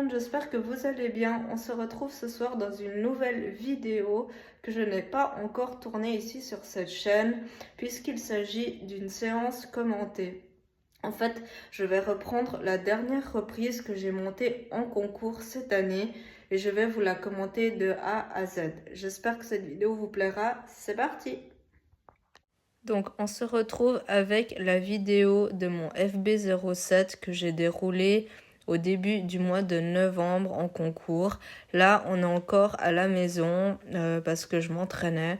monde, j'espère que vous allez bien. On se retrouve ce soir dans une nouvelle vidéo que je n'ai pas encore tournée ici sur cette chaîne puisqu'il s'agit d'une séance commentée. En fait, je vais reprendre la dernière reprise que j'ai montée en concours cette année et je vais vous la commenter de A à Z. J'espère que cette vidéo vous plaira. C'est parti! Donc, on se retrouve avec la vidéo de mon FB07 que j'ai déroulé au début du mois de novembre en concours. Là, on est encore à la maison parce que je m'entraînais.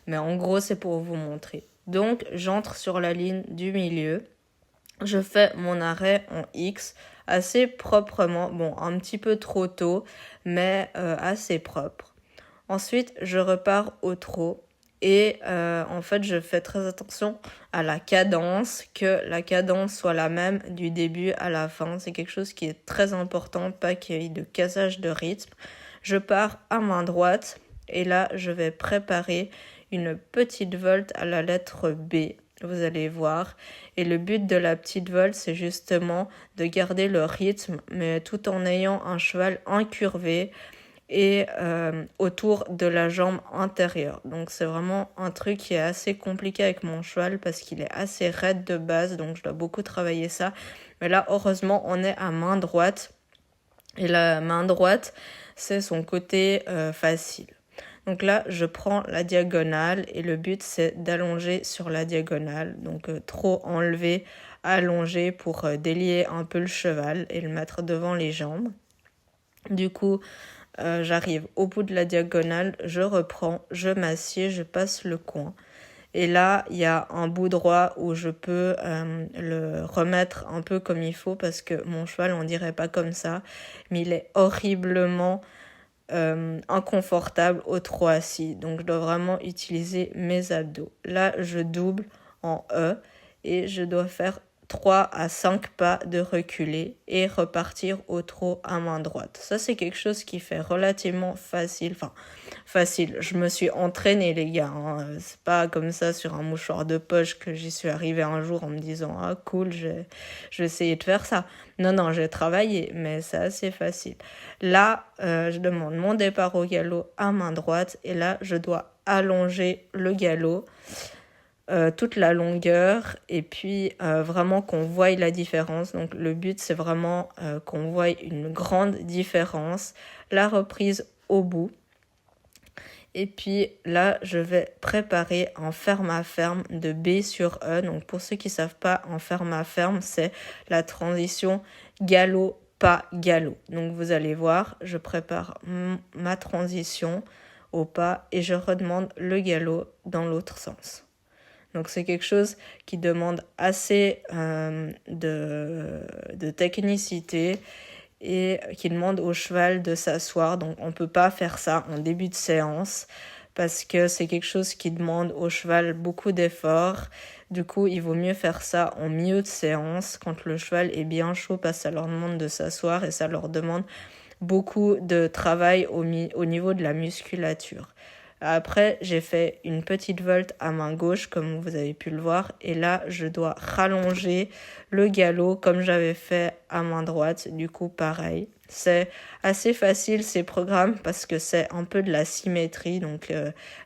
Mais en gros, c'est pour vous montrer. Donc, j'entre sur la ligne du milieu. Je fais mon arrêt en X assez proprement. Bon, un petit peu trop tôt, mais assez propre. Ensuite, je repars au trot. Et en fait, je fais très attention à la cadence, que la cadence soit la même du début à la fin. C'est quelque chose qui est très important, pas qu'il y ait de cassage de rythme. Je pars à main droite et là, je vais préparer une petite volte à la lettre B. Vous allez voir. Et le but de la petite volte, c'est justement de garder le rythme, mais tout en ayant un cheval incurvé et autour de la jambe antérieure. Donc c'est vraiment un truc qui est assez compliqué avec mon cheval parce qu'il est assez raide de base, donc je dois beaucoup travailler ça. Mais là, heureusement, on est à main droite et la main droite, c'est son côté facile. Donc là, je prends la diagonale et le but, c'est d'allonger sur la diagonale. Donc trop enlever, allonger pour délier un peu le cheval et le mettre devant les jambes. Du coup, j'arrive au bout de la diagonale, je reprends, je m'assieds, je passe le coin. Et là, il y a un bout droit où je peux le remettre un peu comme il faut parce que mon cheval, on dirait pas comme ça, mais il est horriblement inconfortable au trot assis. Donc, je dois vraiment utiliser mes abdos. Là, je double en E et je dois faire 3 à 5 pas de reculer et repartir au trot à main droite. Ça, c'est quelque chose qui fait relativement facile. Enfin, facile. Je me suis entraînée, les gars. C'est pas comme ça sur un mouchoir de poche que j'y suis arrivée un jour en me disant « Ah, cool, je vais essayer de faire ça. » Non, j'ai travaillé, mais c'est assez facile. Là, je demande mon départ au galop à main droite et là, je dois allonger le galop. Toute la longueur et puis vraiment qu'on voie la différence. Donc le but c'est vraiment qu'on voie une grande différence. La reprise au bout. Et puis là, je vais préparer un ferme à ferme de B sur E. Donc pour ceux qui ne savent pas, un ferme à ferme, c'est la transition galop, pas galop. Donc vous allez voir, je prépare ma transition au pas et je redemande le galop dans l'autre sens. Donc c'est quelque chose qui demande assez de technicité et qui demande au cheval de s'asseoir. Donc on ne peut pas faire ça en début de séance parce que c'est quelque chose qui demande au cheval beaucoup d'efforts. Du coup, il vaut mieux faire ça en milieu de séance quand le cheval est bien chaud parce que ça leur demande de s'asseoir et ça leur demande beaucoup de travail au niveau de la musculature. Après, j'ai fait une petite volte à main gauche, comme vous avez pu le voir. Et là, je dois rallonger le galop comme j'avais fait à main droite. Du coup, pareil. C'est assez facile ces programmes parce que c'est un peu de la symétrie. Donc,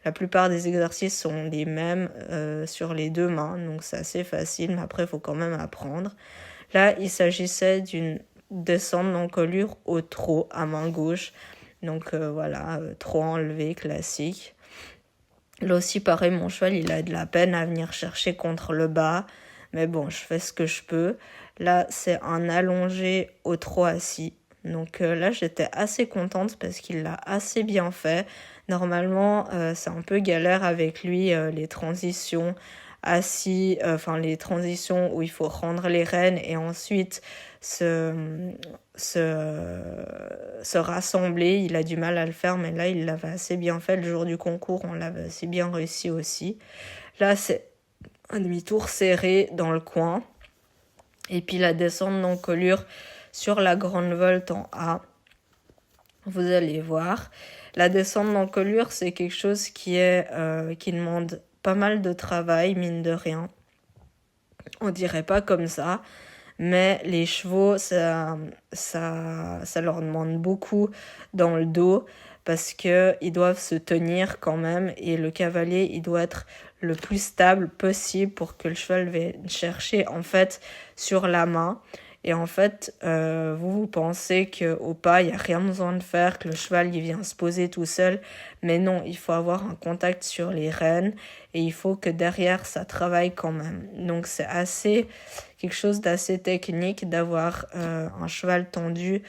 la plupart des exercices sont les mêmes sur les deux mains. Donc, c'est assez facile. Mais après, il faut quand même apprendre. Là, il s'agissait d'une descente d'encolure au trot à main gauche. Donc voilà, trop enlevé, classique. Là aussi, pareil, mon cheval, il a de la peine à venir chercher contre le bas. Mais bon, je fais ce que je peux. Là, c'est un allongé au trot assis. Donc là, j'étais assez contente parce qu'il l'a assez bien fait. Normalement, c'est un peu galère avec lui, les transitions assis, les transitions où il faut rendre les rênes et ensuite se rassembler. Il a du mal à le faire, mais là, il l'avait assez bien fait. Le jour du concours, on l'avait assez bien réussi aussi. Là, c'est un demi-tour serré dans le coin. Et puis la descente d'encolure sur la grande volte en A. Vous allez voir. La descente d'encolure, c'est quelque chose qui demande pas mal de travail, mine de rien. On dirait pas comme ça. mais les chevaux, ça leur demande beaucoup dans le dos parce qu'ils doivent se tenir quand même et le cavalier, il doit être le plus stable possible pour que le cheval vienne chercher en fait sur la main. Et en fait, vous pensez qu'au pas, il n'y a rien besoin de faire, que le cheval il vient se poser tout seul. Mais non, il faut avoir un contact sur les rênes et il faut que derrière, ça travaille quand même. Donc c'est quelque chose d'assez technique d'avoir un cheval tendu,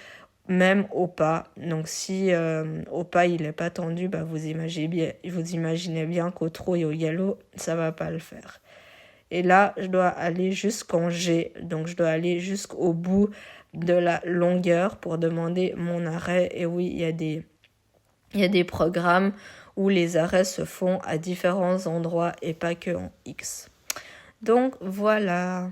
même au pas. Donc si au pas, il n'est pas tendu, bah, vous imaginez bien qu'au trot et au galop, ça va pas le faire. Et là, je dois aller jusqu'en G. Donc, je dois aller jusqu'au bout de la longueur pour demander mon arrêt. Et oui, il y a des programmes où les arrêts se font à différents endroits et pas que en X. Donc, voilà.